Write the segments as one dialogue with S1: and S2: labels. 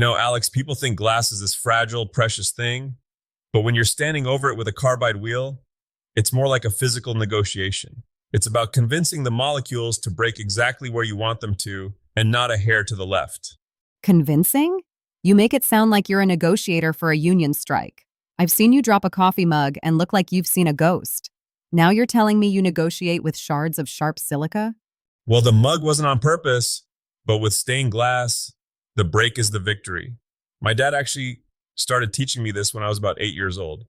S1: Alex, people think glass is this fragile, precious thing, but when you're standing over it with a carbide wheel, it's more like a physical negotiation. It's about convincing the molecules to break exactly where you want them to and not a hair to the left.
S2: Convincing? You make it sound like you're a negotiator for a union strike. I've seen you drop a coffee mug and look like you've seen a ghost. Now you're telling me you negotiate with shards of sharp silica?
S1: Well, the mug wasn't on purpose, but with stained glass, the break is the victory. My dad actually started teaching me this when I was about 8 years old.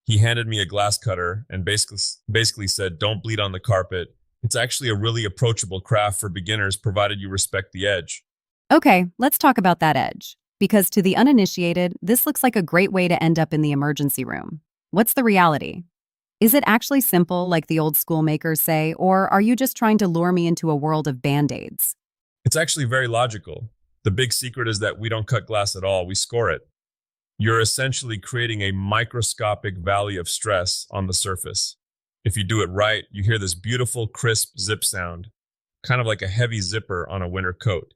S1: He handed me a glass cutter and basically said, "Don't bleed on the carpet. It's actually a really approachable craft for beginners, provided you respect the edge."
S2: Okay, let's talk about that edge. Because to the uninitiated, this looks like a great way to end up in the emergency room. What's the reality? Is it actually simple, like the old school makers say, or are you just trying to lure me into a world of band-aids?
S1: It's actually very logical. The big secret is that we don't cut glass at all, we score it. You're essentially creating a microscopic valley of stress on the surface. If you do it right, you hear this beautiful, crisp zip sound, kind of like a heavy zipper on a winter coat.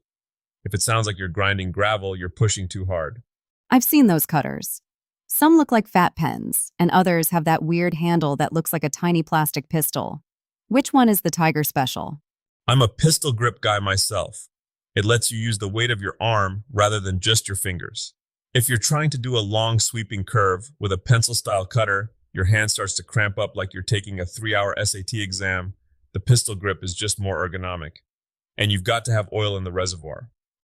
S1: If it sounds like you're grinding gravel, you're pushing too hard.
S2: I've seen those cutters. Some look like fat pens, and others have that weird handle that looks like a tiny plastic pistol. Which one is the Tiger Special?
S1: I'm a pistol grip guy myself. It lets you use the weight of your arm rather than just your fingers. If you're trying to do a long sweeping curve with a pencil-style cutter, your hand starts to cramp up like you're taking a 3-hour SAT exam. The pistol grip is just more ergonomic. And you've got to have oil in the reservoir.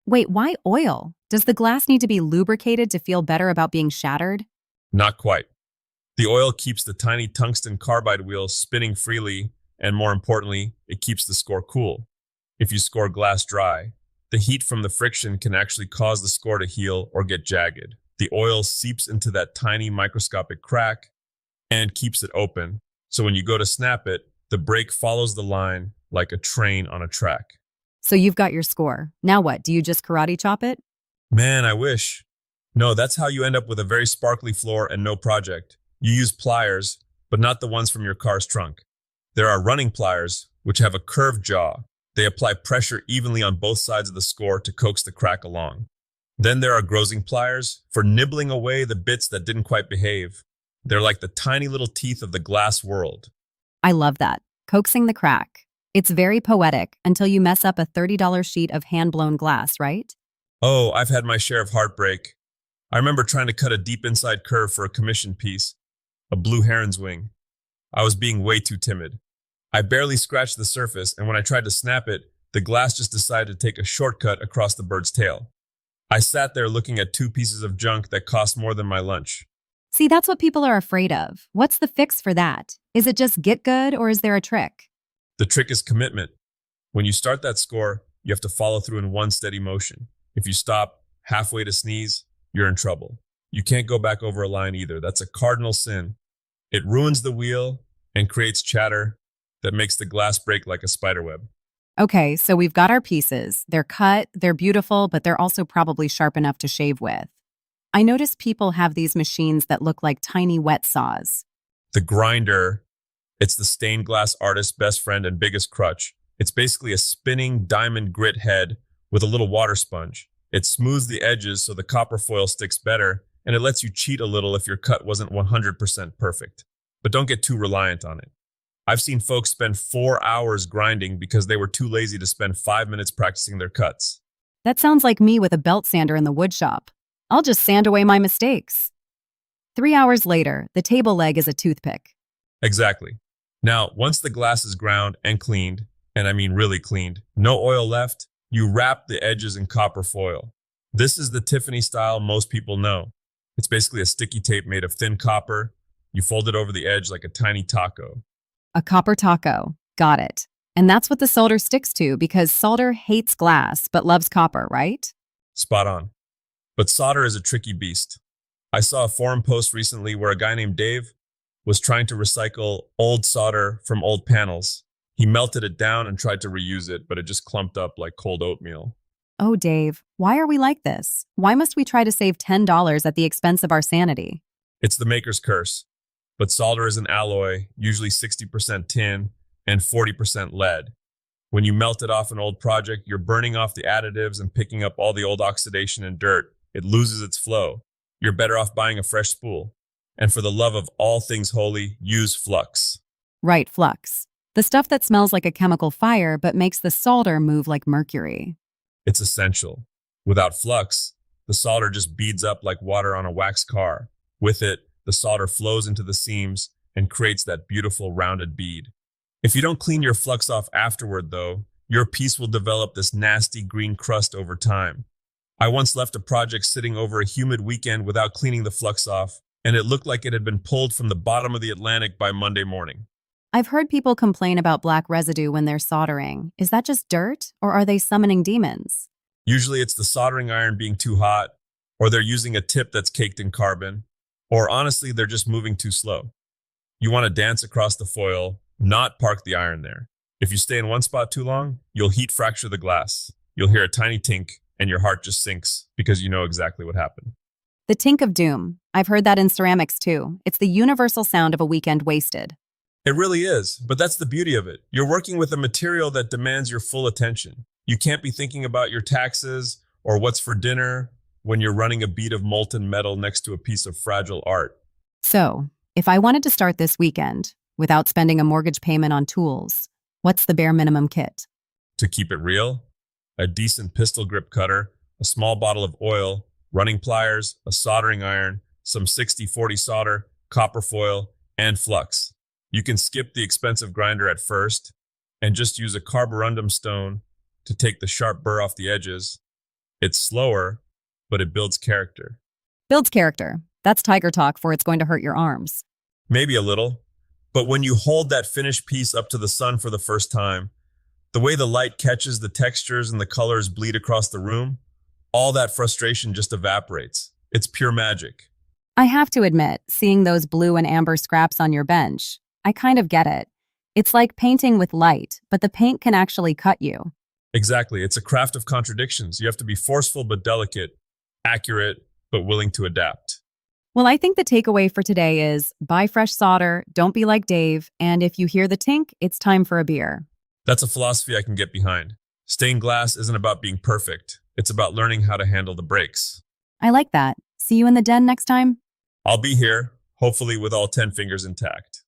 S2: Wait, why oil? Does the glass need to be lubricated to feel better about being shattered?
S1: Not quite. The oil keeps the tiny tungsten carbide wheel spinning freely, and more importantly, it keeps the score cool. If you score glass dry, the heat from the friction can actually cause the score to heal or get jagged. The oil seeps into that tiny microscopic crack and keeps it open. So when you go to snap it, the break follows the line like a train on a track.
S2: So you've got your score. Now what? Do you just karate chop it?
S1: Man, I wish. No, that's how you end up with a very sparkly floor and no project. You use pliers, but not the ones from your car's trunk. There are running pliers, which have a curved jaw. They apply pressure evenly on both sides of the score to coax the crack along. Then there are grozing pliers for nibbling away the bits that didn't quite behave. They're like the tiny little teeth of the glass world.
S2: I love that. Coaxing the crack. It's very poetic until you mess up a $30 sheet of hand-blown glass, right?
S1: Oh, I've had my share of heartbreak. I remember trying to cut a deep inside curve for a commission piece, a blue heron's wing. I was being way too timid. I barely scratched the surface, and when I tried to snap it, the glass just decided to take a shortcut across the bird's tail. I sat there looking at 2 pieces of junk that cost more than my lunch.
S2: See, that's what people are afraid of. What's the fix for that? Is it just get good, or is there a trick?
S1: The trick is commitment. When you start that score, you have to follow through in one steady motion. If you stop halfway to sneeze, you're in trouble. You can't go back over a line either. That's a cardinal sin. It ruins the wheel and creates chatter that makes the glass break like a spider web.
S2: Okay, so we've got our pieces. They're cut, they're beautiful, but they're also probably sharp enough to shave with. I notice people have these machines that look like tiny wet saws.
S1: The grinder, it's the stained glass artist's best friend and biggest crutch. It's basically a spinning diamond grit head with a little water sponge. It smooths the edges so the copper foil sticks better, and it lets you cheat a little if your cut wasn't 100% perfect. But don't get too reliant on it. I've seen folks spend 4 hours grinding because they were too lazy to spend 5 minutes practicing their cuts.
S2: That sounds like me with a belt sander in the wood shop. I'll just sand away my mistakes. 3 hours later, the table leg is a toothpick.
S1: Exactly. Now, once the glass is ground and cleaned, and I mean really cleaned, no oil left, you wrap the edges in copper foil. This is the Tiffany style most people know. It's basically a sticky tape made of thin copper. You fold it over the edge like a tiny taco.
S2: A copper taco. Got it. And that's what the solder sticks to because solder hates glass but loves copper, right?
S1: Spot on. But solder is a tricky beast. I saw a forum post recently where a guy named Dave was trying to recycle old solder from old panels. He melted it down and tried to reuse it, but it just clumped up like cold oatmeal.
S2: Oh, Dave, why are we like this? Why must we try to save $10 at the expense of our sanity?
S1: It's the maker's curse. But solder is an alloy, usually 60% tin and 40% lead. When you melt it off an old project, you're burning off the additives and picking up all the old oxidation and dirt. it loses its flow. You're better off buying a fresh spool. And for the love of all things holy, use flux.
S2: Right, flux. The stuff that smells like a chemical fire but makes the solder move like mercury.
S1: It's essential. Without flux, the solder just beads up like water on a wax car. With it, the solder flows into the seams and creates that beautiful rounded bead. If you don't clean your flux off afterward, though, your piece will develop this nasty green crust over time. I once left a project sitting over a humid weekend without cleaning the flux off, and it looked like it had been pulled from the bottom of the Atlantic by Monday morning.
S2: I've heard people complain about black residue when they're soldering. Is that just dirt, or are they summoning demons?
S1: Usually it's the soldering iron being too hot, or they're using a tip that's caked in carbon, or honestly, they're just moving too slow. You want to dance across the foil, not park the iron there. If you stay in one spot too long, you'll heat fracture the glass. You'll hear a tiny tink, and your heart just sinks because you know exactly what happened.
S2: The tink of doom. I've heard that in ceramics too. It's the universal sound of a weekend wasted.
S1: It really is, but that's the beauty of it. You're working with a material that demands your full attention. You can't be thinking about your taxes or what's for dinner when you're running a bead of molten metal next to a piece of fragile art.
S2: So, if I wanted to start this weekend without spending a mortgage payment on tools, what's the bare minimum kit?
S1: To keep it real, a decent pistol grip cutter, a small bottle of oil, running pliers, a soldering iron, some 60-40 solder, copper foil, and flux. You can skip the expensive grinder at first and just use a carborundum stone to take the sharp burr off the edges. It's slower, but it builds character.
S2: Builds character. That's tiger talk for it's going to hurt your arms.
S1: Maybe a little, but when you hold that finished piece up to the sun for the first time, the way the light catches the textures and the colors bleed across the room, all that frustration just evaporates. It's pure magic.
S2: I have to admit, seeing those blue and amber scraps on your bench, I kind of get it. It's like painting with light, but the paint can actually cut you.
S1: Exactly. It's a craft of contradictions. You have to be forceful but delicate, accurate but willing to adapt.
S2: Well, I think the takeaway for today is buy fresh solder, don't be like Dave, and if you hear the tink, it's time for a beer.
S1: That's a philosophy I can get behind. Stained glass isn't about being perfect. It's about learning how to handle the breaks.
S2: I like that. See you in the den next time.
S1: I'll be here, hopefully with all 10 fingers intact.